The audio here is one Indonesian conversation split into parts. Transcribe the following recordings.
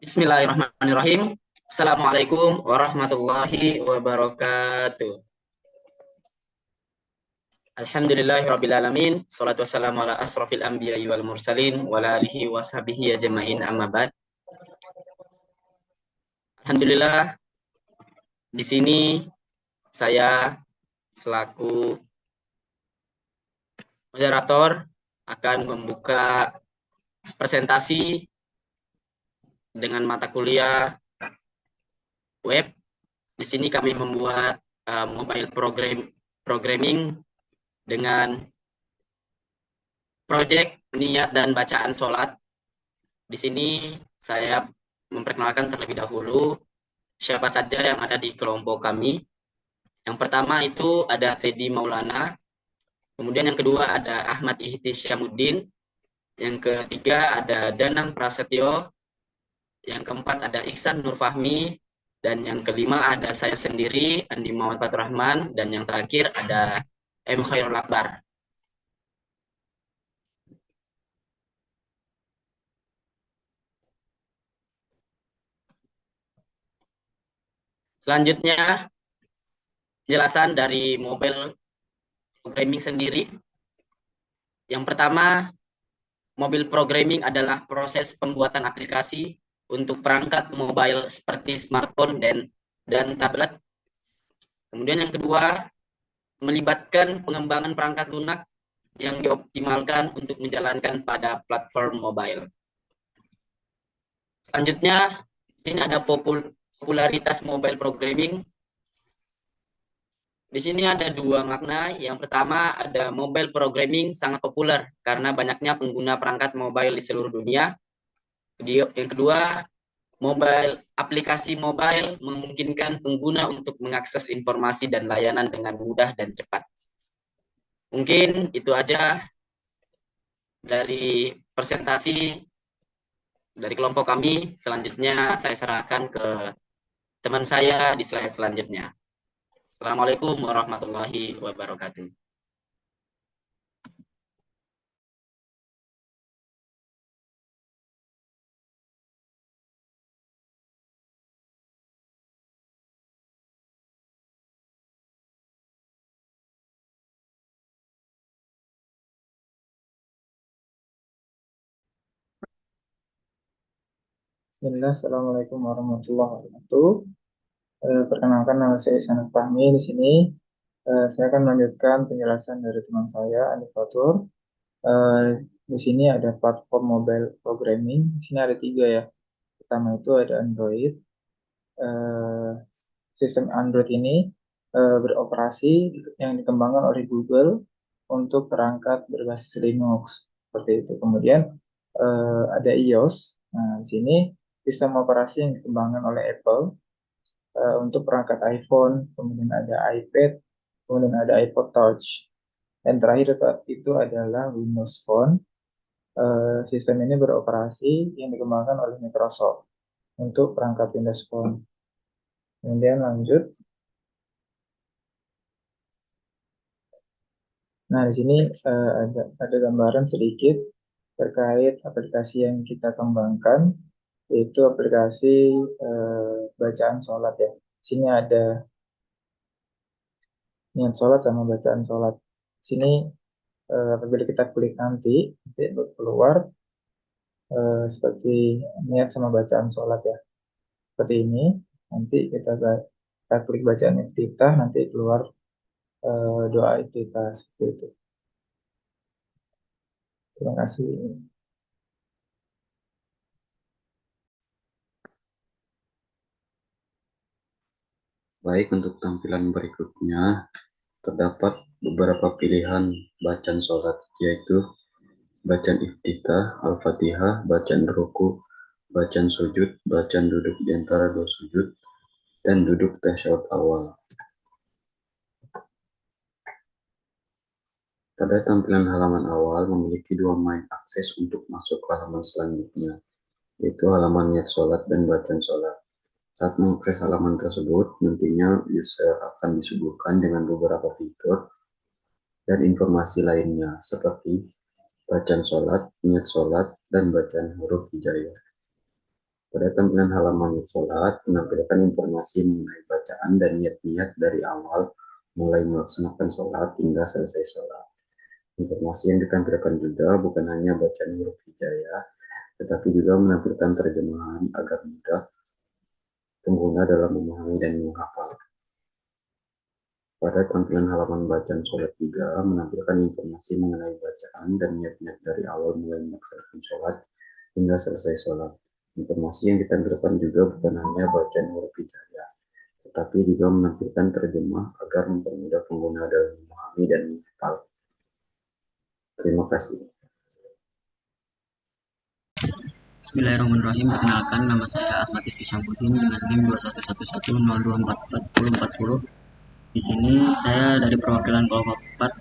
Bismillahirrahmanirrahim. Assalamualaikum warahmatullahi wabarakatuh. Alhamdulillahirrabbilalamin. Salatu wassalamu ala asrafil anbiya'i wal mursalin wa ala alihi wa sahbihi ajma'in amma ba'd. Alhamdulillah, di sini saya selaku moderator akan membuka presentasi dengan mata kuliah web. Di sini kami membuat mobile programming dengan proyek niat dan bacaan sholat. Di sini saya memperkenalkan terlebih dahulu siapa saja yang ada di kelompok kami. Yang pertama itu ada Teddy Maulana, kemudian yang kedua ada Ahmad Ihtisyamuddin, yang ketiga ada Danang Prasetyo, yang keempat ada Iksan Nurfahmi, dan yang kelima ada saya sendiri, Andi Muhammad Faturrahman, dan yang terakhir ada M. Khairul Akbar. Selanjutnya, penjelasan dari mobile programming sendiri. Yang pertama, mobile programming adalah proses pembuatan aplikasi untuk perangkat mobile seperti smartphone dan tablet. Kemudian yang kedua, melibatkan pengembangan perangkat lunak yang dioptimalkan untuk menjalankan pada platform mobile. Selanjutnya, ini ada popularitas mobile programming. Di sini ada dua makna. Yang pertama, ada mobile programming sangat populer karena banyaknya pengguna perangkat mobile di seluruh dunia. Yang kedua, aplikasi mobile memungkinkan pengguna untuk mengakses informasi dan layanan dengan mudah dan cepat. Mungkin itu aja dari presentasi dari kelompok kami. Selanjutnya saya serahkan ke teman saya di slide selanjutnya. Assalamualaikum warahmatullahi wabarakatuh. Bismillah, Assalamualaikum warahmatullahi wabarakatuh. Perkenalkan, nama saya Ihsan Fahmi. Di sini saya akan melanjutkan penjelasan dari teman saya, Andi Fatur. Di sini ada platform mobile programming. Di sini ada tiga ya. Pertama itu ada Android. Sistem Android ini beroperasi yang dikembangkan oleh Google untuk perangkat berbasis Linux seperti itu. Kemudian ada iOS. Nah, di sini sistem operasi yang dikembangkan oleh Apple untuk perangkat iPhone, kemudian ada iPad, kemudian ada iPod Touch, dan terakhir itu adalah Windows Phone. Sistem ini beroperasi yang dikembangkan oleh Microsoft untuk perangkat Windows Phone. Kemudian lanjut. Nah, di sini ada gambaran sedikit terkait aplikasi yang kita kembangkan, yaitu aplikasi bacaan sholat ya. Di sini ada niat sholat sama bacaan sholat. Di sini apabila kita klik nanti keluar seperti niat sama bacaan sholat ya. Seperti ini. Nanti kita klik bacaan iftitah, nanti keluar doa iftitah seperti itu. Terima kasih. Baik, untuk tampilan berikutnya terdapat beberapa pilihan bacaan sholat, yaitu bacaan iftitah, al-fatihah, bacaan ruku, bacaan sujud, bacaan duduk di antara dua sujud, dan duduk tasyahud awal. Pada tampilan halaman awal memiliki dua main akses untuk masuk ke halaman selanjutnya, yaitu halaman niat sholat dan bacaan sholat. Saat mengakses halaman tersebut, nantinya user akan disuguhkan dengan beberapa fitur dan informasi lainnya, seperti bacaan sholat, niat sholat, dan bacaan huruf hijaiyah. Pada tampilan halaman sholat, menampilkan informasi mengenai bacaan dan niat-niat dari awal mulai melaksanakan sholat hingga selesai sholat. Informasi yang ditampilkan juga bukan hanya bacaan huruf hijaiyah, tetapi juga menampilkan terjemahan agar mudah pengguna dalam memahami dan menghafal. Pada tampilan halaman bacaan sholat juga menampilkan informasi mengenai bacaan dan niat-niat dari awal mulai melaksanakan sholat hingga selesai sholat. Informasi yang ditampilkan juga bukan hanya bacaan huruf hijaiyah, tetapi juga menampilkan terjemah agar mempermudah pengguna dalam memahami dan menghafal. Terima kasih. Bismillahirrahmanirrahim. Perkenalkan, nama saya Ahmad Ifki Syamsuddin dengan NIM 211102441040. Di sini saya dari perwakilan kelompok 4.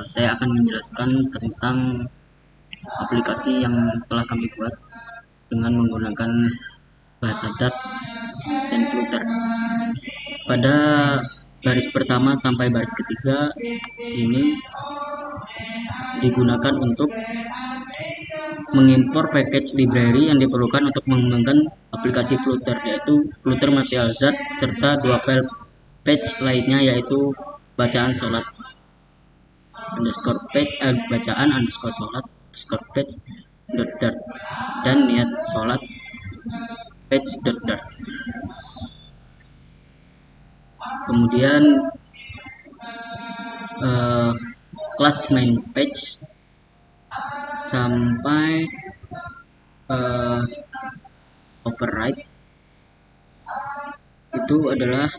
Saya akan menjelaskan tentang aplikasi yang telah kami buat dengan menggunakan bahasa Dart dan Flutter. Pada baris pertama sampai baris ketiga ini digunakan untuk mengimpor package library yang diperlukan untuk mengembangkan aplikasi Flutter, yaitu Flutter Material Dart serta dua file page lainnya, yaitu bacaan sholat underscore page bacaan underscore sholat underscore page dart dan niat sholat page dart. Kemudian kelas main page sampai override itu adalah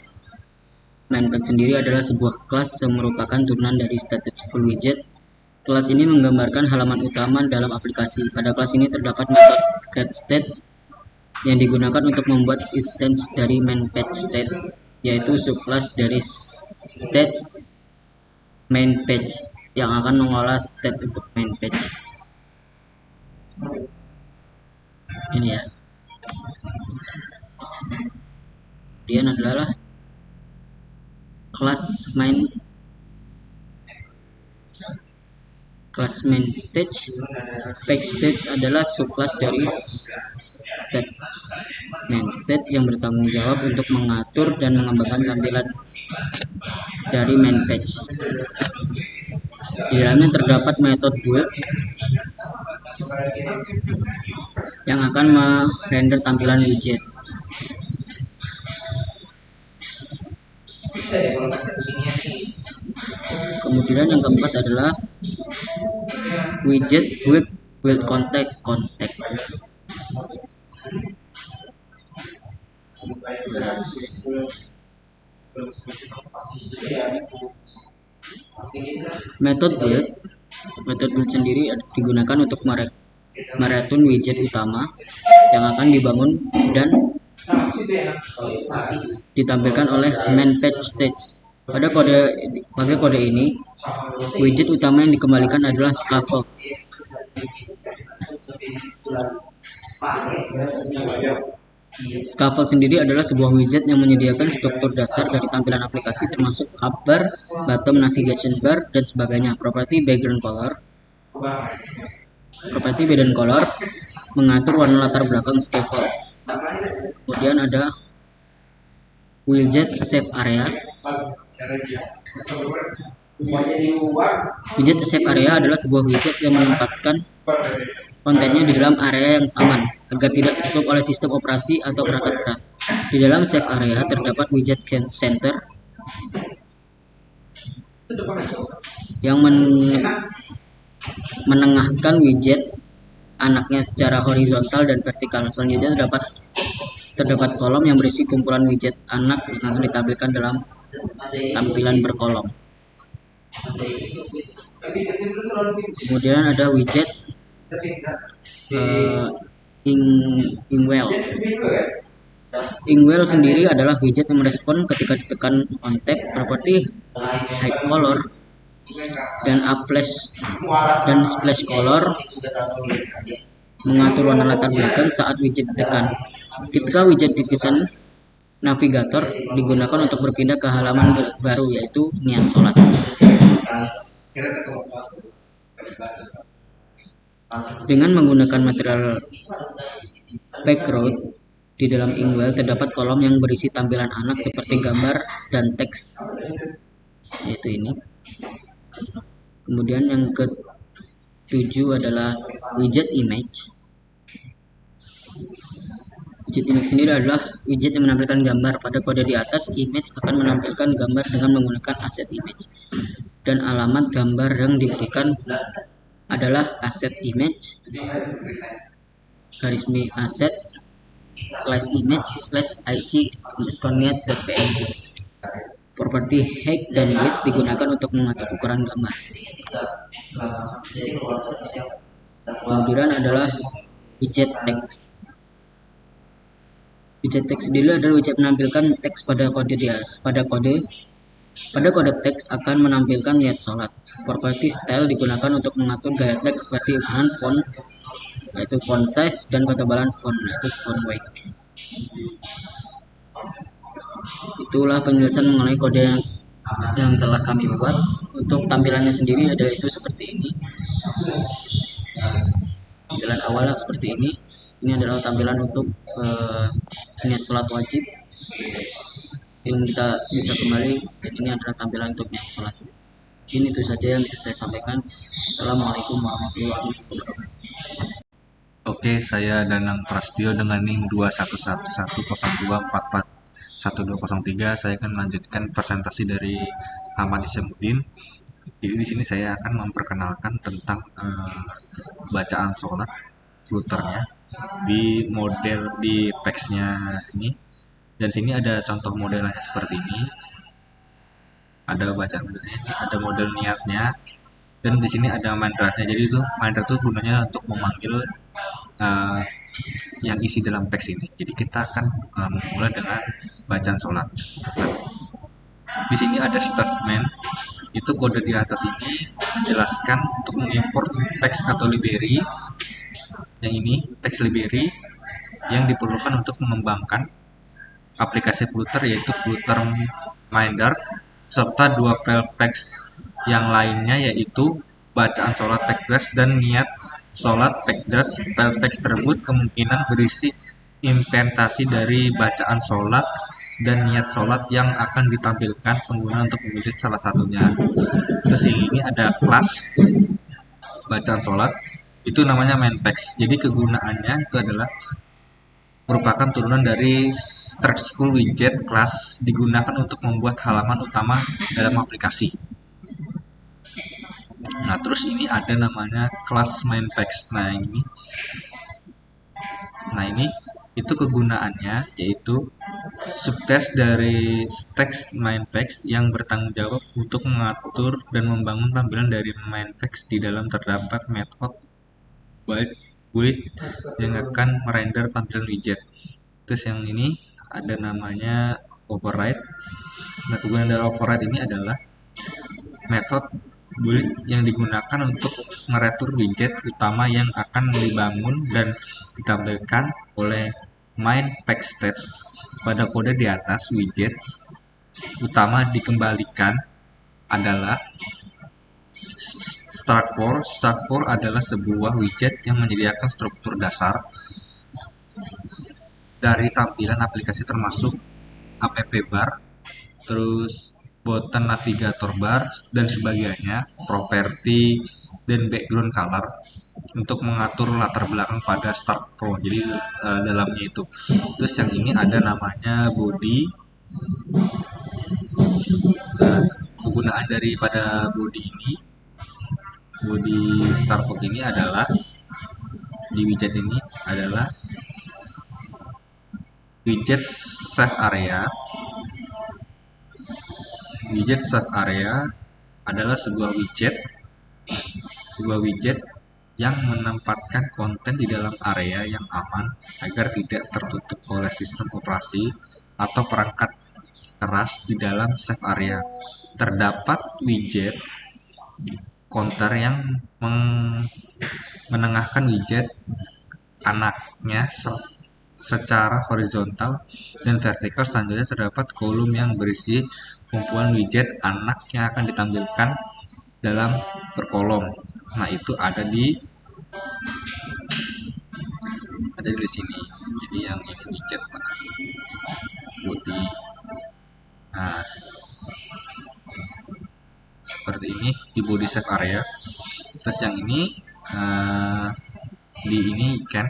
main page sendiri adalah sebuah kelas yang merupakan turunan dari stateful widget. Kelas ini menggambarkan halaman utama dalam aplikasi. Pada kelas ini terdapat metode getState yang digunakan untuk membuat instance dari main page state, yaitu subclass dari state main page yang akan mengolah state untuk main page. Ini ya. Kemudian adalah kelas main stage. Page stage adalah subclass dari state main state yang bertanggung jawab untuk mengatur dan mengembangkan tampilan dari main page. Di dalamnya terdapat metode build yang akan merender tampilan widget. Kemudian yang keempat adalah widget build context. Metode build sendiri digunakan untuk meretun widget utama yang akan dibangun dan ditampilkan oleh main page stage. Pada kode ini, widget utama yang dikembalikan adalah scaffold. Scaffold sendiri adalah sebuah widget yang menyediakan struktur dasar dari tampilan aplikasi termasuk up bar, bottom navigation bar, dan sebagainya. Properti background color mengatur warna latar belakang scaffold. Kemudian ada widget save area. Widget save area adalah sebuah widget yang menempatkan kontennya di dalam area yang aman agar tidak tertutup oleh sistem operasi atau perangkat keras. Di dalam save area terdapat widget center yang menengahkan widget anaknya secara horizontal dan vertikal. Selanjutnya terdapat kolom yang berisi kumpulan widget anak yang akan ditampilkan dalam tampilan berkolom. Kemudian ada widget Inkwell. Inkwell sendiri adalah widget yang merespon ketika ditekan on tap. Properti high color dan splash color mengatur warna latar belakang saat widget ditekan. Ketika widget ditekan, navigator digunakan untuk berpindah ke halaman baru, yaitu niat sholat. Dengan menggunakan material background di dalam Inkwell terdapat kolom yang berisi tampilan anak seperti gambar dan teks, yaitu ini. Kemudian yang ketujuh adalah widget image. Widget image sendiri adalah widget yang menampilkan gambar. Pada kode di atas, image akan menampilkan gambar dengan menggunakan aset image. Dan alamat gambar yang diberikan adalah aset image garismi aset /image/ig_net.png. Properti height dan width digunakan untuk mengatur ukuran gambar. Kemudian adalah widget text. Widget text sendiri adalah widget menampilkan teks pada kode teks akan menampilkan niat sholat. Properti style digunakan untuk mengatur gaya teks seperti ukuran font, yaitu font size, dan ketebalan font, yaitu font weight. Itulah penjelasan mengenai kode yang telah kami buat. Untuk tampilannya sendiri ada itu seperti ini. Tampilan awalnya seperti ini. Ini adalah tampilan untuk niat sholat wajib. Yang kita bisa kembali, dan ini adalah tampilan untuk niat sholat. Ini itu saja yang bisa saya sampaikan. Assalamualaikum warahmatullahi wabarakatuh. Oke, saya Danang Prastio dengan NIM 211102441203. Saya akan melanjutkan presentasi dari Ahmad Isamuddin. Jadi di sini saya akan memperkenalkan tentang bacaan sholat fluternya di model di teksnya ini. Dan sini ada contoh modelnya seperti ini. Ada bacaan modelnya, ada model niatnya, dan di sini ada mandratnya. Jadi itu mandrat itu gunanya untuk memanggil yang isi dalam teks ini. Jadi kita akan memulai dengan bacaan sholat. Di sini ada statement. Itu kode di atas ini menjelaskan untuk mengimport teks atau library. Yang ini teks library yang diperlukan untuk mengembangkan aplikasi Flutter, yaitu Flutter Minder, serta dua file teks yang lainnya, yaitu bacaan sholat text dan niat sholat text. File teks tersebut kemungkinan berisi implementasi dari bacaan sholat dan niat sholat yang akan ditampilkan pengguna untuk memilih salah satunya. Terus ini ada kelas bacaan sholat, itu namanya main text. Jadi kegunaannya itu adalah merupakan turunan dari Structural Widget class, digunakan untuk membuat halaman utama dalam aplikasi. Nah, terus ini ada namanya class main text. Nah, ini itu kegunaannya, yaitu subtext dari text main text yang bertanggung jawab untuk mengatur dan membangun tampilan dari main text. Di dalam terdapat metode bullet yang akan merender tampilan widget. Terus yang ini ada namanya override. Nah, kegunaan dari override ini adalah metode bullet yang digunakan untuk meretur widget utama yang akan dibangun dan ditampilkan oleh main text text. Pada kode di atas, widget utama dikembalikan adalah Struct4. Struct4 adalah sebuah widget yang menyediakan struktur dasar dari tampilan aplikasi, termasuk app bar, terus button navigator bar, dan sebagainya, properti, dan background color untuk mengatur latar belakang pada Struct4. Jadi dalamnya itu. Terus yang ini ada namanya body. Kegunaan daripada body Struct4 ini adalah di widget ini adalah widget save area. Widget save area adalah sebuah widget yang menempatkan konten di dalam area yang aman agar tidak tertutup oleh sistem operasi atau perangkat keras di dalam save area. Terdapat widget counter yang menengahkan widget anaknya secara horizontal dan vertikal. Selanjutnya terdapat kolom yang berisi kumpulan widget anak yang akan ditampilkan dalam berkolom. Nah, itu ada di sini. Jadi yang ini widget mana? Putih. Nah, seperti ini di body shape area. Terus yang ini di ini ikan.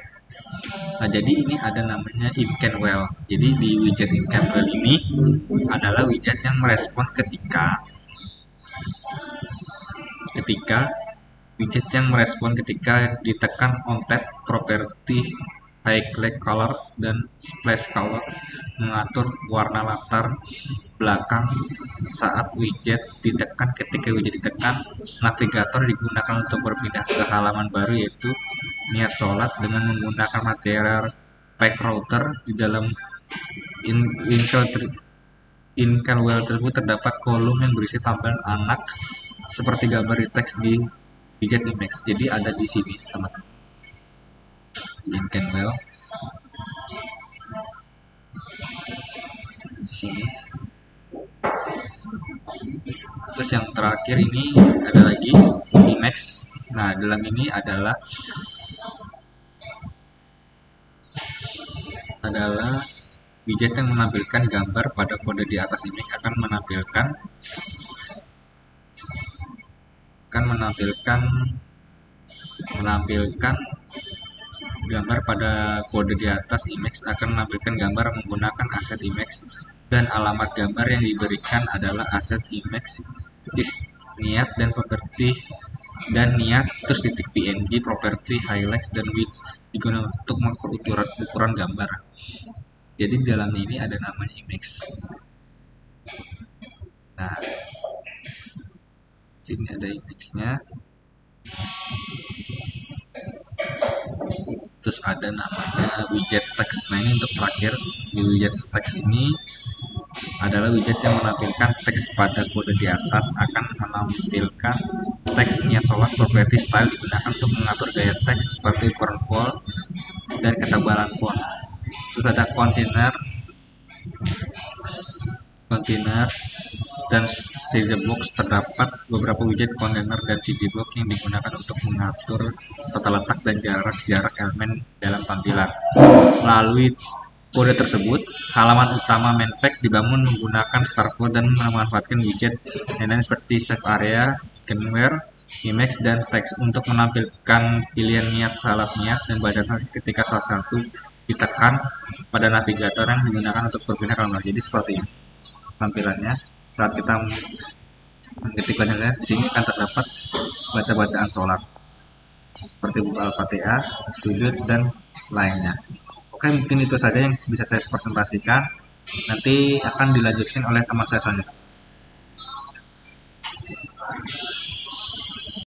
Nah, jadi ini ada namanya InCanWell. Jadi di widget InCanWell ini adalah widget yang merespon ketika ditekan on tap properti highlight color dan splash color mengatur warna latar belakang saat widget ditekan. Ketika widget ditekan, navigator digunakan untuk berpindah ke halaman baru yaitu niat sholat dengan menggunakan material pack router. Di dalam InCanWell tersebut terdapat kolom yang berisi tampilan anak seperti gambar di teks di widget image. Jadi ada di sini teman-teman, InCanWell di sini. Terus yang terakhir ini ada lagi image. Nah, dalam ini adalah widget yang menampilkan gambar pada kode di atas ini akan menampilkan gambar pada kode di atas image akan menampilkan gambar menggunakan aset image, dan alamat gambar yang diberikan adalah aset image is niat dan properti dan niat terus titik png properti highlights dan width digunakan untuk mengukur ukuran gambar. Jadi di dalam ini ada namanya image. Nah, sini ada image-nya. Terus ada namanya widget text. Nah, ini untuk terakhir. Di widget text ini adalah widget yang menampilkan teks pada kode di atas akan menampilkan teks niat sholat property style digunakan untuk mengatur gaya teks seperti ukuran font dan ketebalan font. Terus ada kontainer dan CG box. Terdapat beberapa widget kontainer dan CG box yang digunakan untuk mengatur tata letak dan jarak elemen dalam tampilan. Melalui kode tersebut, halaman utama main pack dibangun menggunakan Starcode dan memanfaatkan widget lain seperti save area, InCanWell, image, dan teks untuk menampilkan pilihan niat, salat niat, dan badan ketika salah satu ditekan pada navigator yang digunakan untuk berpindah ke lembar. Jadi seperti ini tampilannya saat kita mengetik bacaan. Di sini akan terdapat bacaan sholat seperti buka Al-Fatihah, sujud, dan lainnya. Oke, mungkin itu saja yang bisa saya presentasikan. Nanti akan dilanjutkan oleh teman saya selanjutnya.